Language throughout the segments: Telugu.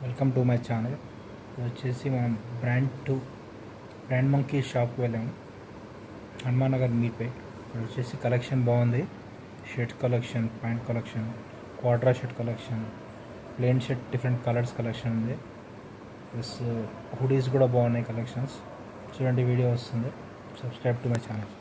Welcome to my channel. ఇది వచ్చేసి మనం బ్రాండ్ మంకీ షాప్కి వెళ్ళాము, హనుమాన్ నగర్ మీర్పేట్. ఇక్కడ వచ్చేసి కలెక్షన్ బాగుంది. Shirt collection, pant collection, Quadra shirt collection, plain shirt different colours collection ఉంది. ప్లస్ హుడీస్ కూడా బాగున్నాయి కలెక్షన్స్. చూడండి, వీడియో వస్తుంది. Subscribe to my channel.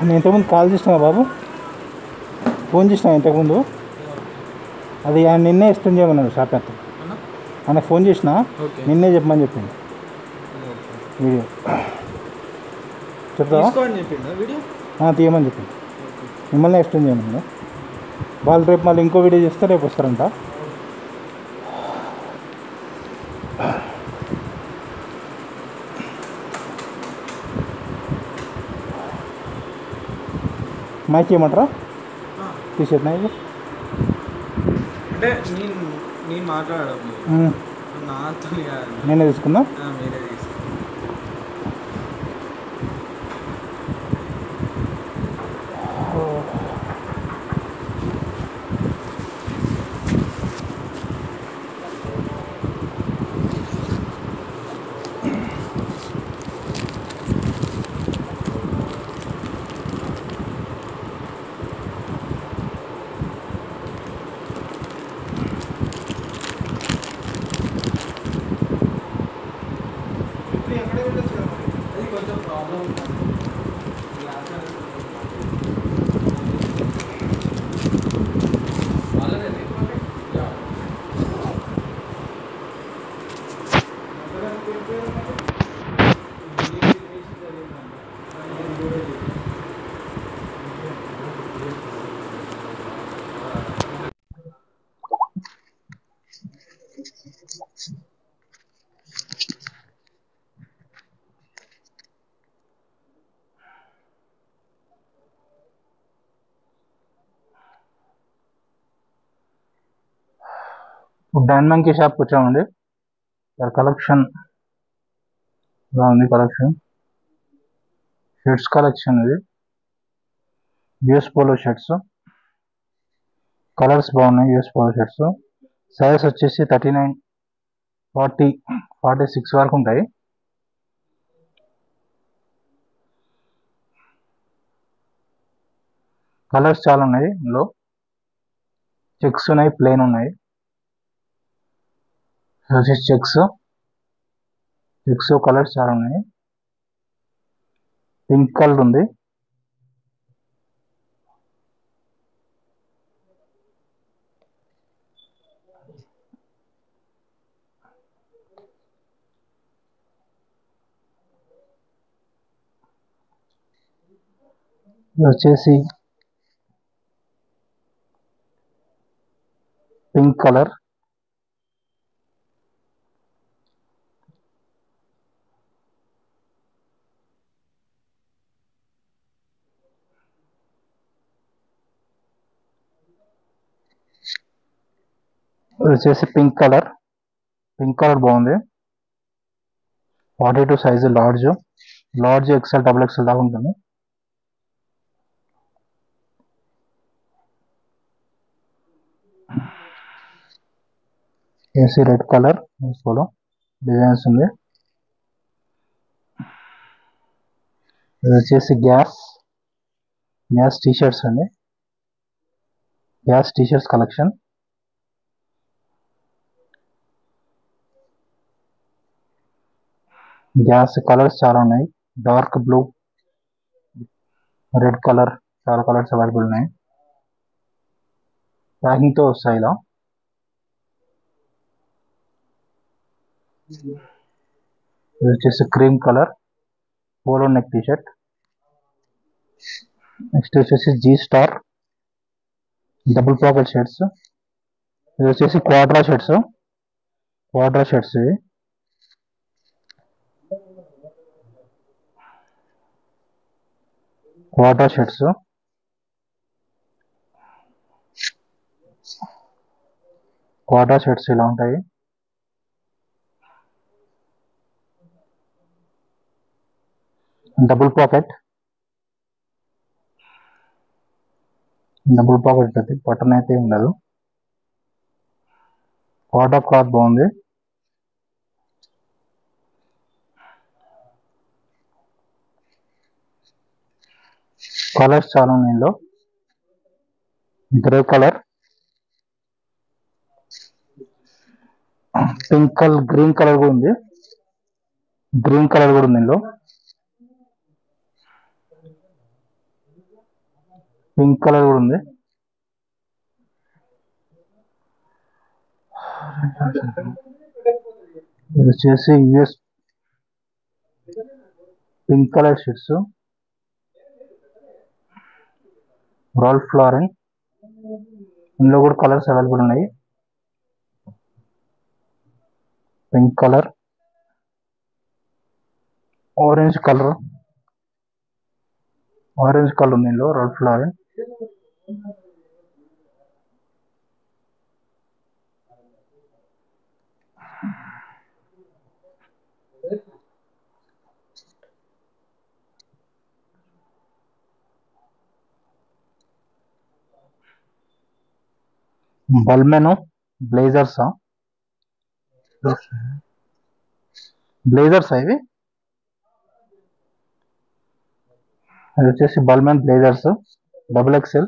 నేను ఇంతకుముందు కాల్ చేసినా బాబు, ఫోన్ చేసినా ఇంతకుముందు. అది ఆయన నిన్నే ఎక్స్టెండ్ చేయమన్నాడు షాప్ అంతా. ఆయన ఫోన్ చేసినా నిన్నే చెప్పమని చెప్పింది. వీడియో చెప్తావా? తీయమని చెప్పింది. మిమ్మల్ని ఎక్స్టెండ్ చేయమన్నాడు. వాళ్ళు రేపు మళ్ళీ ఇంకో వీడియో చేస్తే రేపు వస్తారంట. మైక్ ఏమంటారా? తీసేద్దా ఇది? అంటే నేను మాట్లాడడం నాతో నేనే తీసుకున్నా. మీరే తీసుకున్నా. అది కొంచెం ప్రాబ్లం బ్రాండ్ మంకీ షాప్కి వచ్చామండి. ఇక్కడ కలెక్షన్ ఇలా ఉంది. Collection shirts collection. ఇది యూఎస్ పోలో షర్ట్స్. కలర్స్ బాగున్నాయి. US polo shirts. సైజ్ వచ్చేసి 39, 40, 46 వరకు ఉంటాయి. కలర్స్ చాలా ఉన్నాయి. ఇందులో చెక్స్ ఉన్నాయి, ప్లెయిన్ ఉన్నాయి. వచ్చేసి చెక్స్ కలర్స్ చాలా ఉన్నాయి. పింక్ కలర్ ఉంది. ఇది వచ్చేసి పింక్ కలర్. ఇది వచ్చేసి పింక్ కలర్ బాగుంది. 42 size, large XL, double XL దాకా ఉంటుంది. ఏసీ రెడ్ కలర్ కూడా డిజైన్స్ ఉంది. ఇది వచ్చేసి గ్యాస్ టీషర్ట్స్ అండి. Gas T-shirts collection. Gas colours చాలా ఉన్నాయి. డార్క్ బ్లూ, రెడ్ కలర్, చాలా కలర్స్ అవైలబుల్ ఉన్నాయి. ప్యాకింగ్తో వస్తాయి ఇలా. ఇది వచ్చేసి cream colour polo neck T-shirt. Next వచ్చేసి G Star double pocket shirts. ఇది వచ్చేసి క్వాడ్రా షర్ట్స్. ఇవి క్వాడ్రా షర్ట్స్. ఇలా ఉంటాయి. డబుల్ పాకెట్ అది బటన్ అయితే ఉండదు. క్వాడ్రా క్లాత్ బాగుంది. కలర్స్ చాలా ఉన్నాయి. ఇందులో grey colour, pink colour, green colour కూడా ఉంది. ఇందులో పింక్ కలర్ కూడా ఉంది. ఇది వచ్చేసి US pink colour shirts. Ralph Lauren. ఇందులో కూడా కలర్స్ అవైలబుల్ ఉన్నాయి. పింక్ కలర్, ఆరెంజ్ కలర్ ఉంది ఇందులో. Ralph Lauren. బల్మెన్ బ్లేజర్స్ ఇవి. ఇది వచ్చేసి Balmain blazers double XL.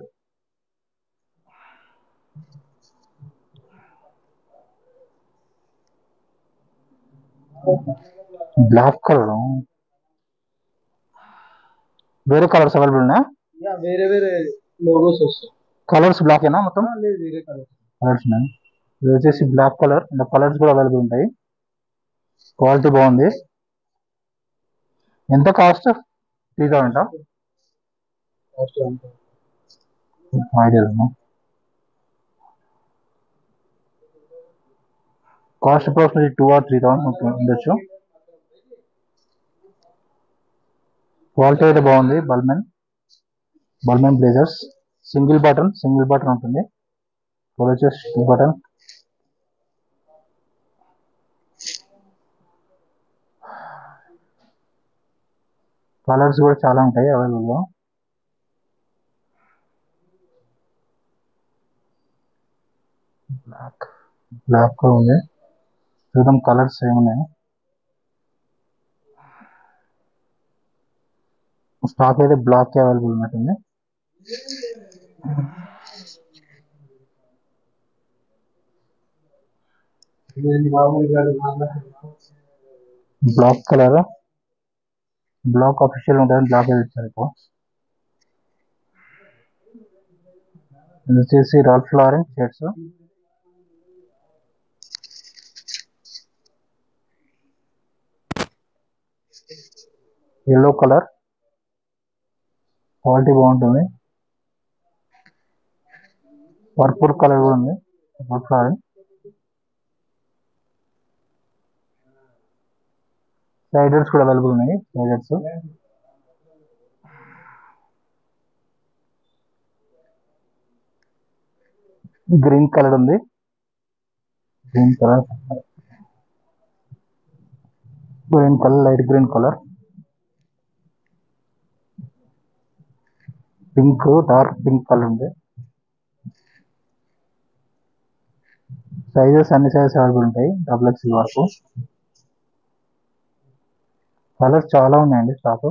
Black colour. వేరే కలర్స్ అవైలబుల్ ఉన్నాయా? వేరే లోగోస్ వస్తాయి. కలర్స్ బ్లాక్ ఏనా మొత్తం? లేదు, వేరే కలర్స్ ఉన్నాయి. ఇది వచ్చేసి బ్లాక్ కలర్. ఇంకా కలర్స్ కూడా అవైలబుల్ ఉంటాయి. క్వాలిటీ బాగుంది. ఎంత cost? 3000. Idea cost approximately 2 or 3,000 ఉండొచ్చు. క్వాలిటీ అయితే బాగుంది. బల్మెన్ బ్లేజర్స్. సింగిల్ బటన్ ఉంటుంది. వచ్చేసి బటన్. కలర్స్ కూడా చాలా ఉంటాయి అవైలబుల్గా. బ్లాక్ బ్లాక్ ఉంది. చూద్దాం కలర్స్ ఏమున్నాయి. స్టాక్ అయితే బ్లాక్ అవైలబుల్ ఉన్నట్టుంది. బ్లాక్ కలర్, బ్లాక్ అఫీషియల్ ఉంటుంది, బ్లాక్ ఇచ్చారు ఎక్కువ. ఇది వచ్చేసి Ralph Lauren shirts. Yellow colour, quality బాగుంటుంది. పర్పుల్ కలర్ కూడా ఉంది. రాల్ఫ్ లారెన్ స్లైడర్స్ కూడా అవైలబుల్ ఉన్నాయి. స్లైడర్స్ గ్రీన్ కలర్ ఉంది. Green colour, light green colour, pink, dark pink colour ఉంది. సైజెస్ అన్ని సైజెస్ అవైలబుల్ ఉంటాయి XXL వరకు. కలర్స్ చాలా ఉన్నాయండి stock.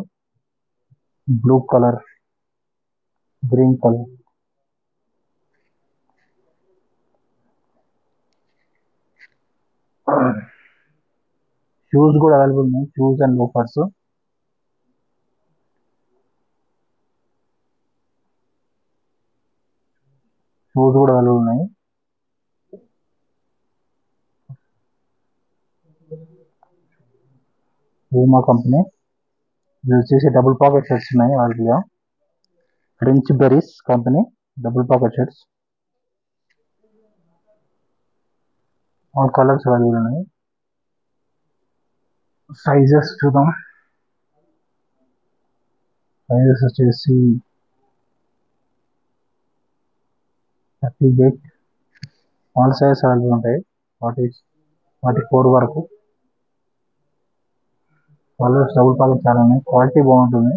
Blue colour, green colour, shoes కూడా అవైలబుల్ ఉన్నాయి. Shoes and loafers. షూస్ కూడా అవైలబుల్ ఉన్నాయి. Puma company. ఇది వచ్చేసి డబుల్ పాకెట్ షర్ట్స్ ఉన్నాయి వాళ్ళకి. French berries company double pocket shirts. All colours available ఉన్నాయి. సైజెస్ చూద్దాం. సైజెస్ వచ్చేసి 38, ఆల్ సైజెస్ అవైలబుల్ ఉంటాయి. 44 వరకు. కలర్స్ డబుల్ పాకెట్ చాలా ఉన్నాయి. క్వాలిటీ బాగుంటుంది.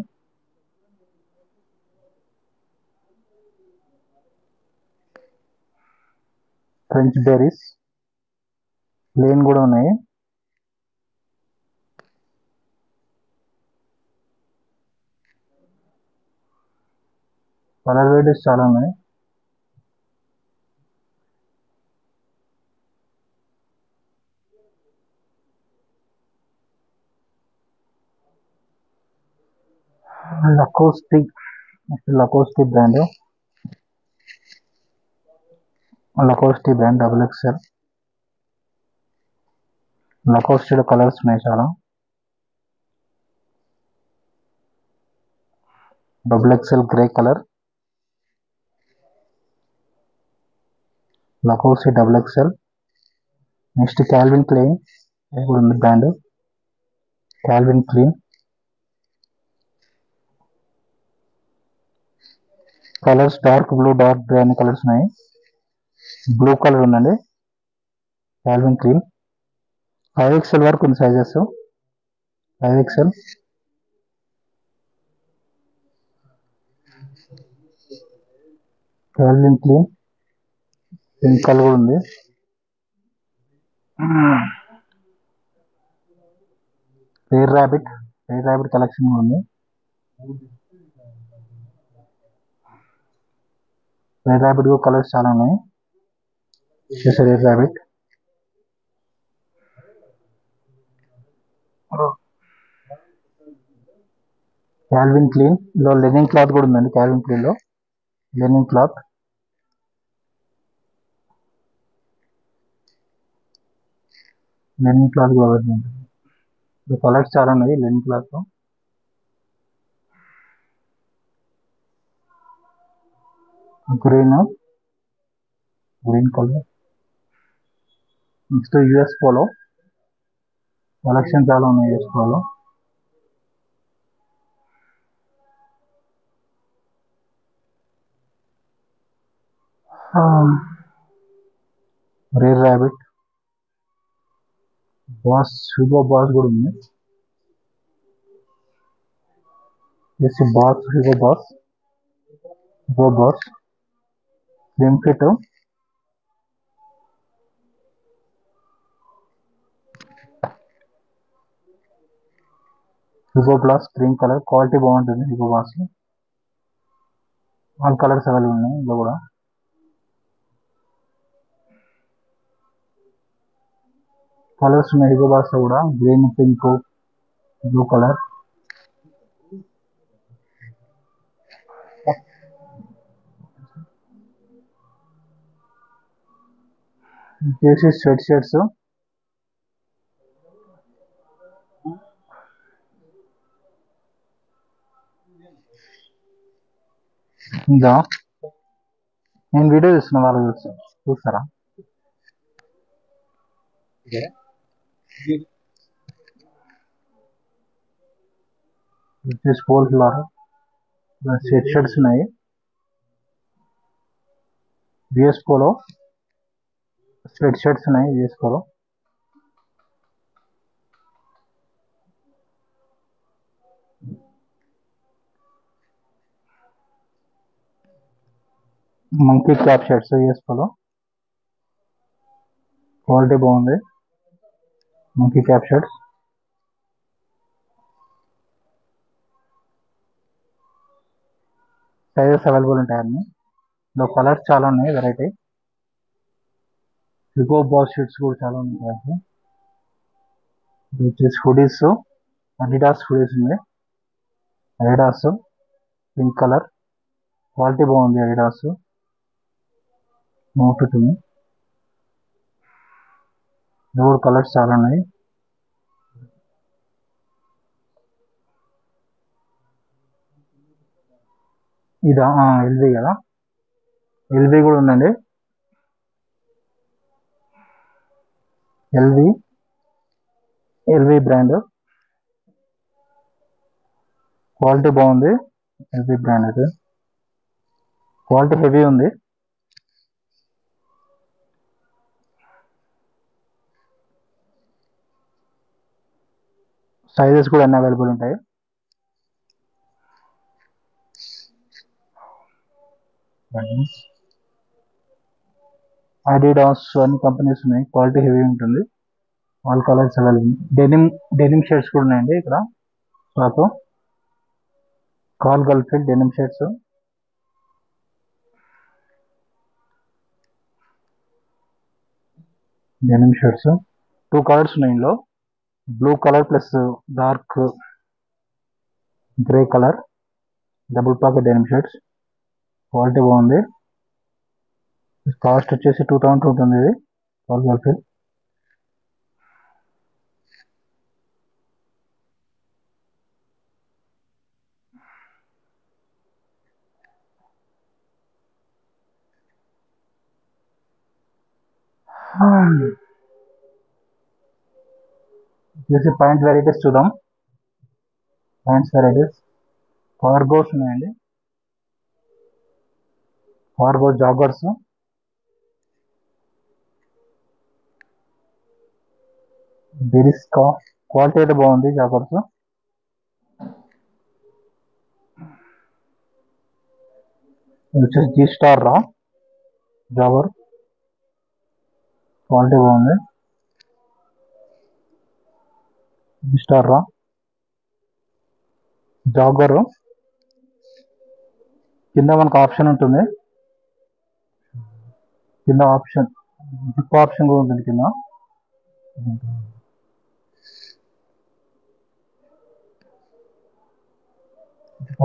ఫ్రెంచ్ బెరీస్ ప్లేన్ కూడా ఉన్నాయి. కలర్ వెరైటీస్ చాలా ఉన్నాయి. Lacoste brand, XXL. లకోస్టిలో కలర్స్ ఉన్నాయి చాలా. XXL grey colour, Lacoste XXL. Next Calvin Klein కూడా ఉంది brand. Calvin Klein colours dark blue, dark grey అనే కలర్స్ ఉన్నాయి. బ్లూ కలర్ ఉందండి. క్యాల్విన్ క్లీన్ 5XL వరకు ఉంది sizes. 5XL. Calvin Klein pink colour కూడా ఉంది. రేర్ ర్యాబిట్ కలెక్షన్ కూడా ఉంది. రేర్ ర్యాబిట్ కూడా కలర్స్ చాలా ఉన్నాయి. Rare Rabbit. క్యాల్విన్ క్లీన్ లో లెనిన్ క్లాత్ కూడా ఉందండి. క్యాల్విన్ క్లీన్ లో లెనిన్ క్లాత్. కూడా ఉంటుంది. కలర్స్ చాలా ఉన్నాయి లెనిన్ క్లాత్ లో. Green colour. Next US Polo collection చాలా ఉన్నాయి. US Polo Rare Rabbit, Boss కూడా ఉంది. జస్ట్ బాస్ గో బాస్ స్లిమ్ ఫిట్ హిగో గ్లాస్ క్రీమ్ కలర్ క్వాలిటీ బాగుంటుంది. హిగో గ్లాస్ ఆల్ కలర్స్ అవైలబుల్ ఉన్నాయి ఇందులో కూడా. కలర్స్ ఉన్నాయి హిగో గ్లాస్ లో కూడా, గ్రీన్, పింక్, బ్లూ కలర్. చేసి స్వెట్ షర్ట్స్ ఇంకా నేను వీడియో చూస్తున్నా, వాళ్ళు చూస్తారా? వచ్చేసి ఫోర్ ఫ్లోర్ స్వెట్ షర్ట్స్ ఉన్నాయి. విఎస్ పోలో స్వెట్ షర్ట్స్ ఉన్నాయి. VS Polo monkey cap shirts VS Polo quality బాగుంది. Monkey cap shirts sizes available ఉంటాయి అన్ని. ఇందులో కలర్స్ చాలా ఉన్నాయి, వెరైటీ. హిగో బాస్ షర్ట్స్ కూడా చాలా ఉన్నాయి. ఇది వచ్చేసి హుడీస్, అడిడాస్ హుడీస్ ఉంది. అడిడాస్ పింక్ కలర్ క్వాలిటీ బాగుంది. అడిడాస్ మోఫిట్ ఉంది. మూడు కలర్స్ చాలా ఉన్నాయి. ఇదా ఎల్వి కదా, ఎల్వి కూడా ఉందండి. ఎల్వి బ్రాండ్ క్వాలిటీ బాగుంది. ఎల్వి బ్రాండ్ అయితే క్వాలిటీ హెవీ ఉంది. సైజెస్ కూడా అన్ని అవైలబుల్ ఉంటాయి. అడిడాస్ అన్ని కంపెనీస్ ఉన్నాయి. క్వాలిటీ హెవీ ఉంటుంది. All colours available. Denim shirts కూడా ఉన్నాయండి ఇక్కడ shop. Call girl fit denim shirts. Two colours ఉన్నాయి ఇందులో, blue colour plus dark grey colour. Double pocket denim shirts quality బాగుంది. కాస్ట్ వచ్చేసి 2000 ఉంటుంది. ఇది కాల్ గర్ల్ ఫిట్. వచ్చేసి ప్యాంట్ వెరైటీస్ చూద్దాం. ప్యాంట్స్ వెరైటీస్ కార్గోస్ ఉన్నాయండి. కార్గో జాగర్స్ బెరిస్కా క్వాలిటీ అయితే బాగుంది. జాగర్స్ వచ్చేసి జీ స్టార్ రా జాగర్ క్వాలిటీ బాగుంది. జీ స్టార్ రా జాగర్ కింద మనకు ఆప్షన్ ఉంటుంది. కింద ఆప్షన్ జిప్ ఆప్షన్ కూడా ఉంటుంది కింద.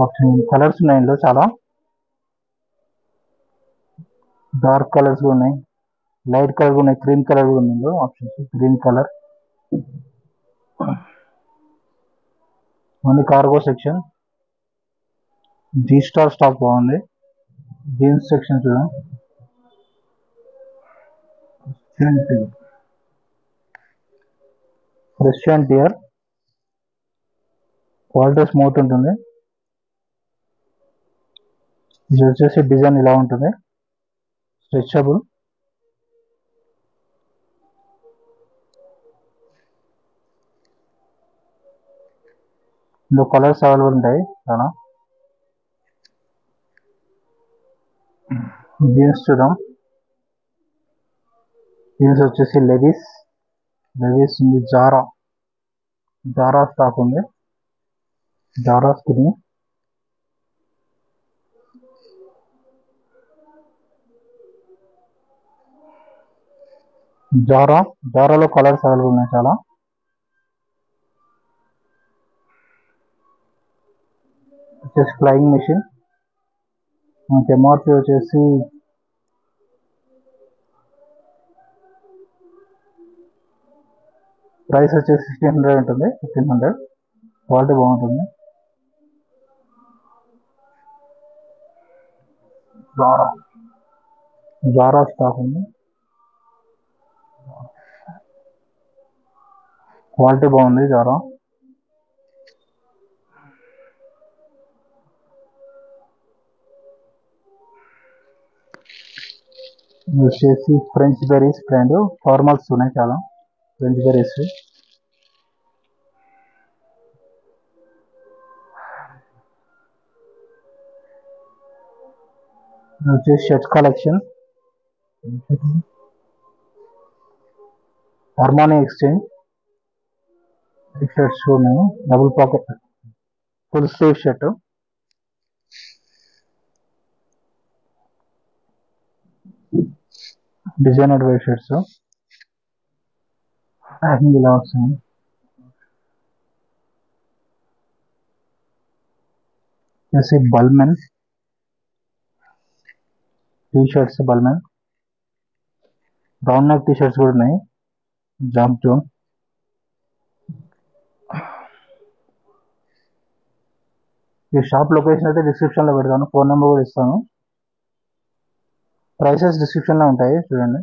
ఆప్షన్ కలర్స్ ఉన్నాయి ఇందులో చాలా. డార్క్ కలర్స్ కూడా ఉన్నాయి, లైట్ కలర్ కూడా ఉన్నాయి, క్రీమ్ కలర్ కూడా ఉంది ఇందులో options. Green colour only cargo section. G star stock బాగుంది. జీన్స్ సెక్షన్ చూద్దాం. క్రిస్టియన్ టియర్ క్వాలిటీ స్మూత్ ఉంటుంది. ఇది వచ్చేసి డిజైన్ ఇలా ఉంటుంది, స్ట్రెచబుల్. ఇందులో కలర్స్ అవైలబుల్ ఉంటాయి చాలా. జీన్స్ చూద్దాం. జీన్స్ వచ్చేసి లెవిస్ ఉంది. జారా స్టాక్ ఉంది. జారా స్కిన్, జారాలో కలర్స్ అవైలబుల్ ఉన్నాయి చాలా. వచ్చేసి ఫ్లయింగ్ మిషన్. మనకి ఎంఆర్పి వచ్చేసి ప్రైస్ వచ్చేసి 1600 ఉంటుంది. 1500. క్వాలిటీ బాగుంటుంది. జారా స్టాక్ ఉంది. క్వాలిటీ బాగుంది జారా. వచ్చేసి ఫ్రెంచ్ బెరీస్ బ్రాండ్ ఫార్మల్స్ ఉన్నాయి చాలా. ఫ్రెంచ్ బెరీస్ వచ్చేసి shirt collection. Armani Exchange shirts ఉన్నాయి. Double pocket full sleeve shirt. Designer wear shirts ఇలా వస్తుంది. వచ్చేసి Balmain T-shirts. Balmain round neck T-shirts కూడా ఉన్నాయి. Jump zone. ఈ షాప్ లొకేషన్ అయితే డిస్క్రిప్షన్లో పెడతాను. ఫోన్ నెంబర్ కూడా ఇస్తాను. ప్రైసెస్ డిస్క్రిప్షన్లో ఉంటాయి చూడండి.